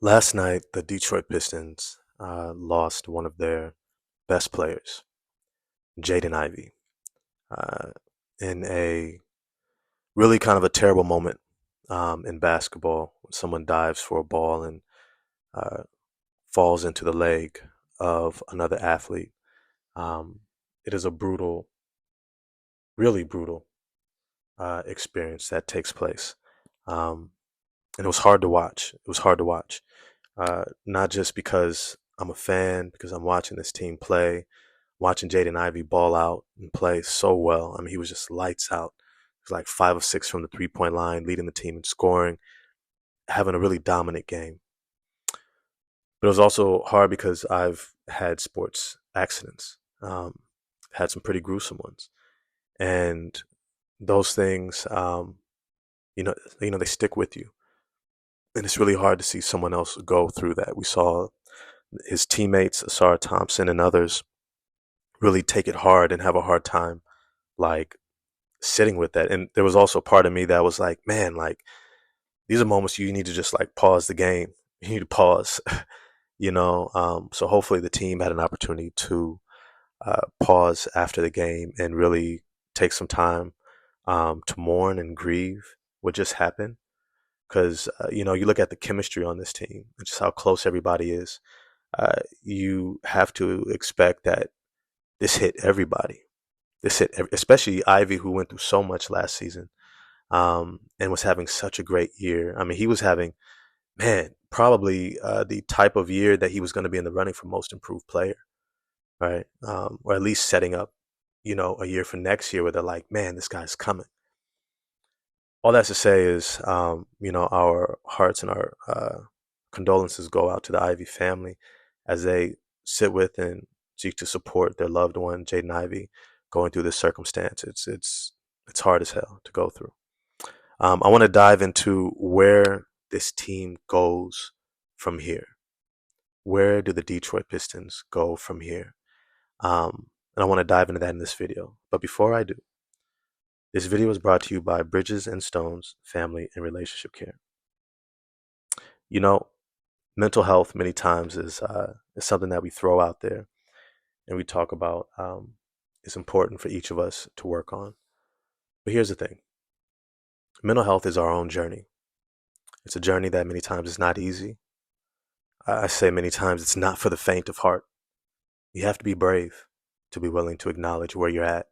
Last night, the Detroit Pistons lost one of their best players, Jaden Ivey, uh, in a really kind of a terrible moment in basketball. When someone dives for a ball and uh, falls into the leg of another athlete. Um, it is a brutal, really brutal experience that takes place. Um, and it was hard to watch. It was hard to watch. Not just because I'm a fan, because I'm watching this team play, watching Jaden Ivey ball out and play so well. I mean, he was just lights out. He was like 5 of 6 from the 3-point line, leading the team in scoring, having a really dominant game. But it was also hard because I've had sports accidents, had some pretty gruesome ones, and those things, they stick with you, and it's really hard to see someone else go through that. We saw his teammates, Asar Thompson and others, really take it hard and have a hard time, like sitting with that. And there was also part of me that was like, man, like these are moments you need to just like pause the game. You need to pause, So hopefully the team had an opportunity to pause after the game and really take some time to mourn and grieve what just happened. Because you look at the chemistry on this team and just how close everybody is. You have to expect that this hit everybody. Especially Ivy, who went through so much last season, and was having such a great year. I mean, he was having, man, probably the type of year that he was going to be in the running for most improved player, right? Or at least setting up, a year for next year where they're like, man, this guy's coming. All that's to say is, our hearts and our condolences go out to the Ivy family as they sit with and seek to support their loved one, Jaden Ivey, going through this circumstance. It's hard as hell to go through. I want to dive into where this team goes from here. Where do the Detroit Pistons go from here? And I want to dive into that in this video. But before I do, this video is brought to you by Bridges and Stones Family and Relationship Care. You know, mental health many times is something that we throw out there and we talk about. It's important for each of us to work on. But here's the thing: mental health is our own journey. It's a journey that many times is not easy. I say many times it's not for the faint of heart. You have to be brave to be willing to acknowledge where you're at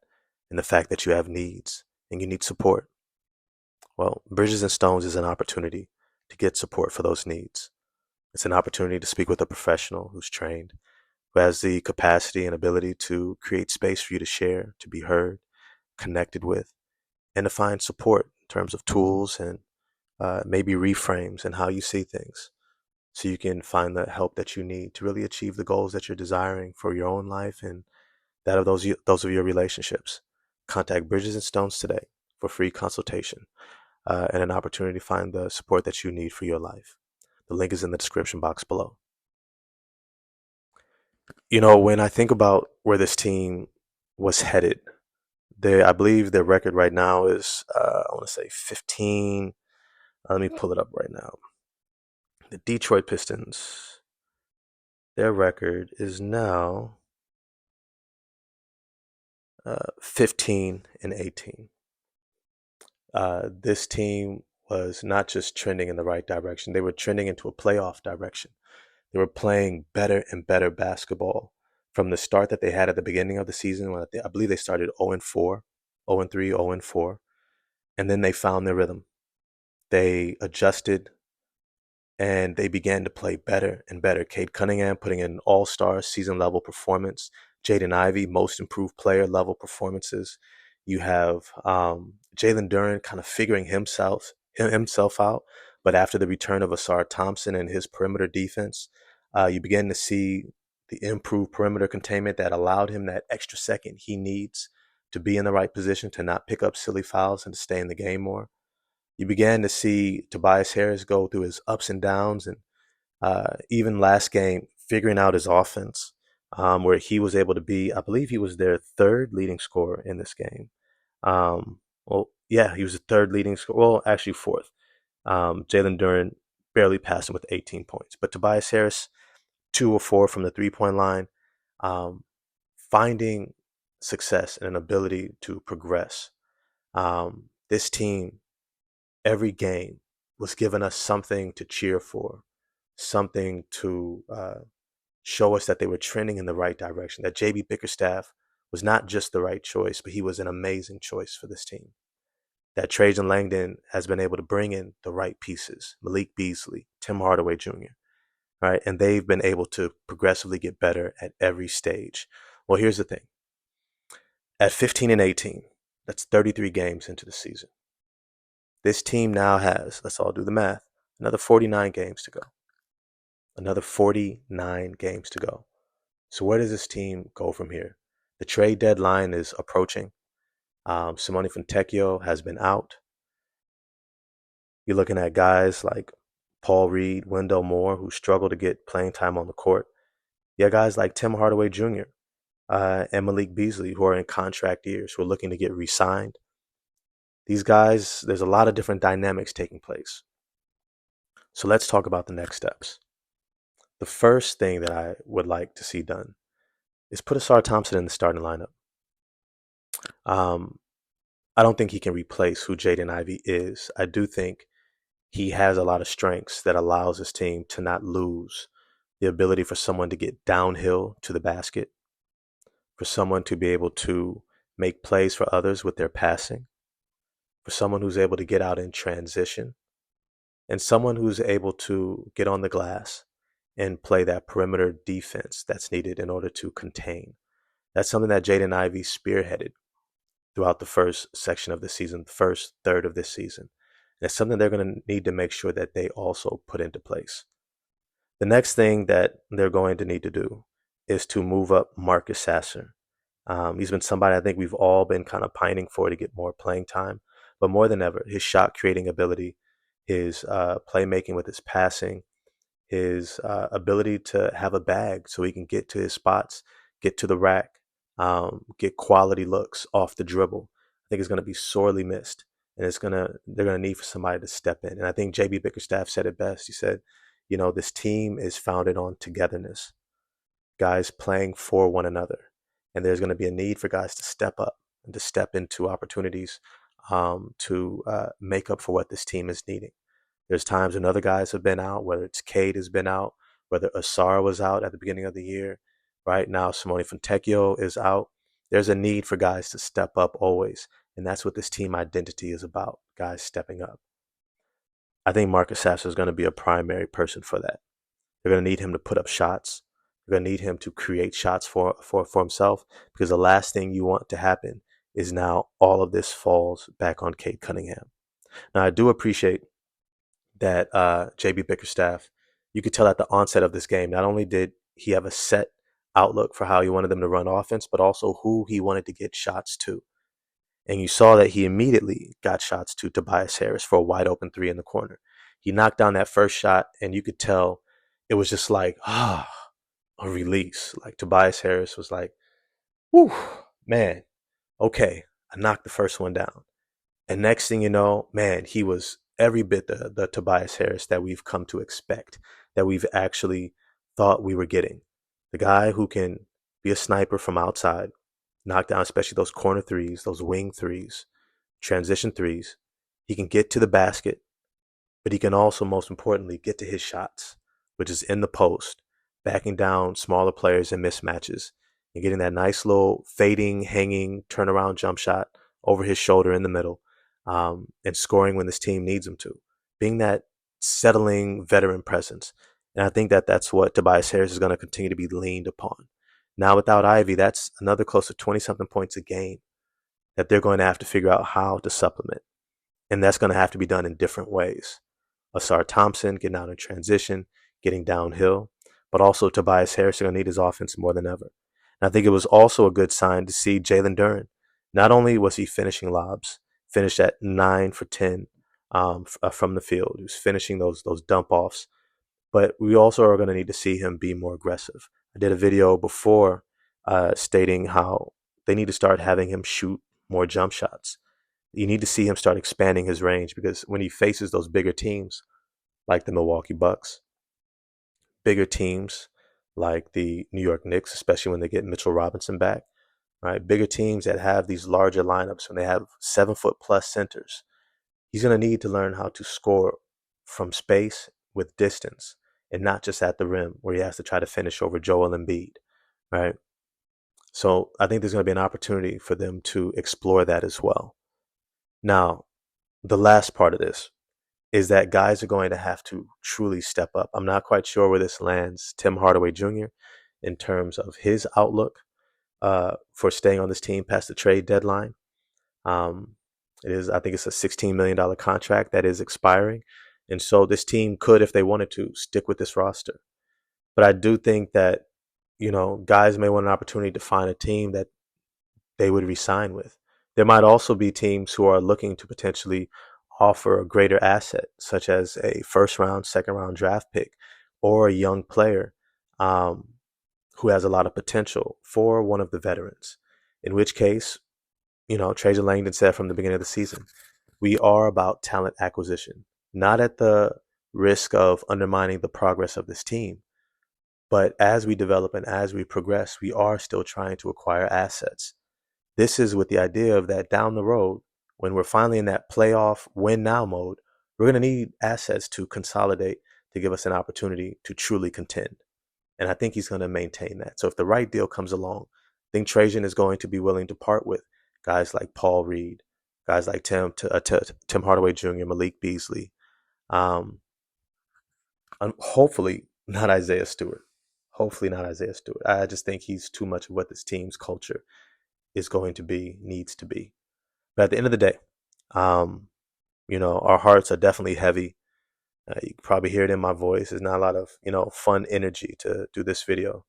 and the fact that you have needs and you need support. Well, Bridges and Stones is an opportunity to get support for those needs. It's an opportunity to speak with a professional who's trained, who has the capacity and ability to create space for you to share, to be heard, connected with, and to find support in terms of tools and maybe reframes and how you see things, so you can find the help that you need to really achieve the goals that you're desiring for your own life and that of those of your relationships. Contact Bridges and Stones today for free consultation and an opportunity to find the support that you need for your life. The link is in the description box below. When I think about where this team was headed, I believe their record right now is, I want to say 15. Let me pull it up right now. The Detroit Pistons, their record is now 15 and 18. This team was not just trending in the right direction, they were trending into a playoff direction. They were playing better and better basketball from the start that they had at the beginning of the season. When I believe they started 0-4, 0-3, 0-4, and then they found their rhythm. They adjusted and they began to play better and better. Cade Cunningham putting in an all-star season level performance. Jaden Ivey, most improved player level performances. You have Jalen Duren kind of figuring himself out. But after the return of Asar Thompson and his perimeter defense, you begin to see the improved perimeter containment that allowed him that extra second he needs to be in the right position, to not pick up silly fouls and to stay in the game more. You began to see Tobias Harris go through his ups and downs, and even last game, figuring out his offense, where he was able to be, I believe he was their third leading scorer in this game. He was the third leading scorer. Well, actually fourth. Jalen Duren barely passed him with 18 points. But Tobias Harris, 2 or 4 from the 3 point line, um, finding success and an ability to progress. This team, every game, was giving us something to cheer for, something to show us that they were trending in the right direction, that JB Bickerstaff was not just the right choice, but he was an amazing choice for this team. That Trajan Langdon has been able to bring in the right pieces, Malik Beasley, Tim Hardaway Jr., right? And they've been able to progressively get better at every stage. Well, here's the thing. At 15 and 18, that's 33 games into the season. This team now has, let's all do the math, another 49 games to go. Another 49 games to go. So where does this team go from here? The trade deadline is approaching. Simone Fontecchio has been out. You're looking at guys like Paul Reed, Wendell Moore, who struggle to get playing time on the court. You have guys like Tim Hardaway Jr. And Malik Beasley, who are in contract years, who are looking to get re-signed. These guys, there's a lot of different dynamics taking place. So let's talk about the next steps. The first thing that I would like to see done is put Asar Thompson in the starting lineup. I don't think he can replace who Jaden Ivey is. I do think he has a lot of strengths that allows his team to not lose the ability for someone to get downhill to the basket, for someone to be able to make plays for others with their passing, for someone who's able to get out in transition, and someone who's able to get on the glass and play that perimeter defense that's needed in order to contain. That's something that Jaden Ivey spearheaded throughout the first section of the season, the first third of this season. And it's something they're going to need to make sure that they also put into place. The next thing that they're going to need to do is to move up Marcus Sasser. He's been somebody I think we've all been kind of pining for to get more playing time. But more than ever, his shot creating ability, his playmaking with his passing, his ability to have a bag so he can get to his spots, get to the rack, get quality looks off the dribble. I think it's going to be sorely missed, and they're gonna need for somebody to step in. And I think JB Bickerstaff said it best. He said, this team is founded on togetherness, guys playing for one another, and there's going to be a need for guys to step up and to step into opportunities to make up for what this team is needing. There's times when other guys have been out, whether it's Cade has been out, whether Asar was out at the beginning of the year. Right now, Simone Fontecchio is out. There's a need for guys to step up always, and that's what this team identity is about, guys stepping up. I think Marcus Sasser is going to be a primary person for that. They're going to need him to put up shots. They're going to need him to create shots for himself, because the last thing you want to happen is now all of this falls back on Cade Cunningham. Now, I do appreciate that JB Bickerstaff, you could tell at the onset of this game, not only did he have a set outlook for how he wanted them to run offense, but also who he wanted to get shots to. And you saw that he immediately got shots to Tobias Harris for a wide open 3 in the corner. He knocked down that first shot, and you could tell it was just like, a release. Like Tobias Harris was like, whew, man, okay, I knocked the first one down. And next thing you know, man, he was every bit the Tobias Harris that we've come to expect, that we've actually thought we were getting. The guy who can be a sniper from outside, knock down especially those corner threes, those wing threes, transition threes. He can get to the basket, but he can also, most importantly, get to his shots, which is in the post, backing down smaller players in mismatches, and getting that nice little fading, hanging, turnaround jump shot over his shoulder in the middle, and scoring when this team needs him to. Being that settling veteran presence. And I think that that's what Tobias Harris is going to continue to be leaned upon. Now, without Ivey, that's another close to 20-something points a game that they're going to have to figure out how to supplement. And that's going to have to be done in different ways. Asar Thompson getting out in transition, getting downhill, but also Tobias Harris is going to need his offense more than ever. And I think it was also a good sign to see Jalen Duren. Not only was he finishing lobs, finished at 9 for 10 from the field. He was finishing those dump offs. But we also are going to need to see him be more aggressive. I did a video before stating how they need to start having him shoot more jump shots. You need to see him start expanding his range, because when he faces those bigger teams, like the Milwaukee Bucks, bigger teams like the New York Knicks, especially when they get Mitchell Robinson back, right? Bigger teams that have these larger lineups when they have 7 foot plus centers. He's going to need to learn how to score from space with distance and not just at the rim where he has to try to finish over Joel Embiid, right? So I think there's going to be an opportunity for them to explore that as well. Now, the last part of this is that guys are going to have to truly step up. I'm not quite sure where this lands Tim Hardaway Jr. in terms of his outlook for staying on this team past the trade deadline. Um, I think it's a $16 million contract that is expiring. And so this team could, if they wanted to, stick with this roster. But I do think that, guys may want an opportunity to find a team that they would resign with. There might also be teams who are looking to potentially offer a greater asset, such as a first round, second round draft pick, or a young player um, who has a lot of potential for one of the veterans. In which case, Trajan Langdon said from the beginning of the season, we are about talent acquisition, not at the risk of undermining the progress of this team. But as we develop and as we progress, we are still trying to acquire assets. This is with the idea of that down the road, when we're finally in that playoff win now mode, we're going to need assets to consolidate to give us an opportunity to truly contend. And I think he's going to maintain that. So if the right deal comes along, I think Trajan is going to be willing to part with guys like Paul Reed, guys like Tim Hardaway Jr., Malik Beasley, um, hopefully not Isaiah Stewart. Hopefully not Isaiah Stewart. I just think he's too much of what this team's culture is going to be, needs to be. But at the end of the day, um, our hearts are definitely heavy. You can probably hear it in my voice. There's not a lot of, fun energy to do this video.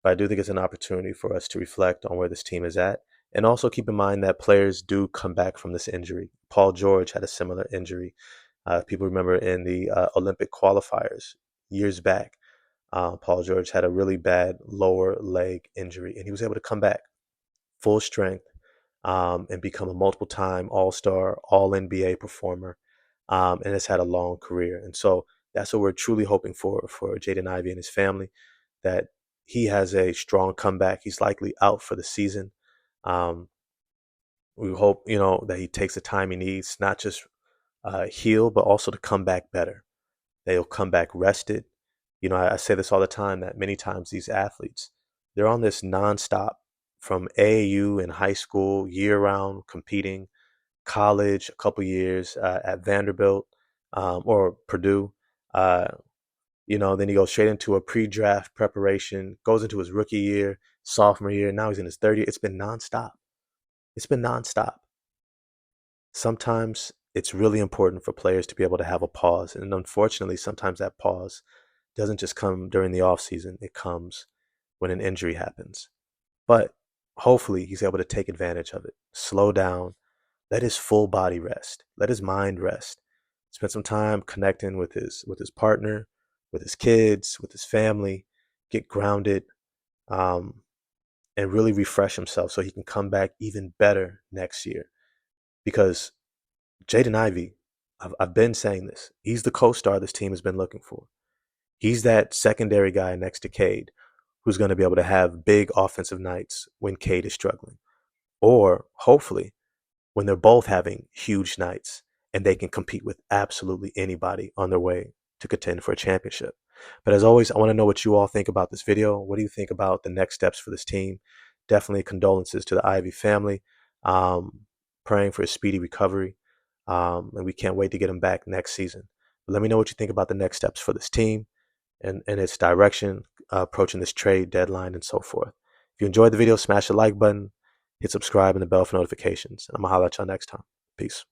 But I do think it's an opportunity for us to reflect on where this team is at. And also keep in mind that players do come back from this injury. Paul George had a similar injury. People remember in the Olympic qualifiers years back, Paul George had a really bad lower leg injury, and he was able to come back full strength and become a multiple time All-Star, All-NBA performer, and has had a long career. And so that's what we're truly hoping for Jaden Ivey and his family, that he has a strong comeback. He's likely out for the season. Um, we hope, that he takes the time he needs, not just heal, but also to come back better. That he'll come back rested. I say this all the time, that many times these athletes, they're on this nonstop from AAU in high school, year round competing, college, a couple years at Vanderbilt or Purdue. Then he goes straight into a pre-draft preparation, goes into his rookie year, sophomore year. Now he's in his third year. It's been nonstop. It's been nonstop. Sometimes it's really important for players to be able to have a pause. And unfortunately, sometimes that pause doesn't just come during the off season. It comes when an injury happens. But hopefully he's able to take advantage of it. Slow down. Let his full body rest. Let his mind rest. Spend some time connecting with his partner, with his kids, with his family. Get grounded, and really refresh himself so he can come back even better next year. Because Jaden Ivey, I've been saying this, he's the co-star this team has been looking for. He's that secondary guy next to Cade who's going to be able to have big offensive nights when Cade is struggling. Or hopefully when they're both having huge nights and they can compete with absolutely anybody on their way to contend for a championship. But as always, I want to know what you all think about this video. What do you think about the next steps for this team? Definitely condolences to the Ivey family. Praying for a speedy recovery. And we can't wait to get him back next season. But let me know what you think about the next steps for this team and its direction, approaching this trade deadline and so forth. If you enjoyed the video, smash the like button, hit subscribe and the bell for notifications. I'm going to holler at y'all next time. Peace.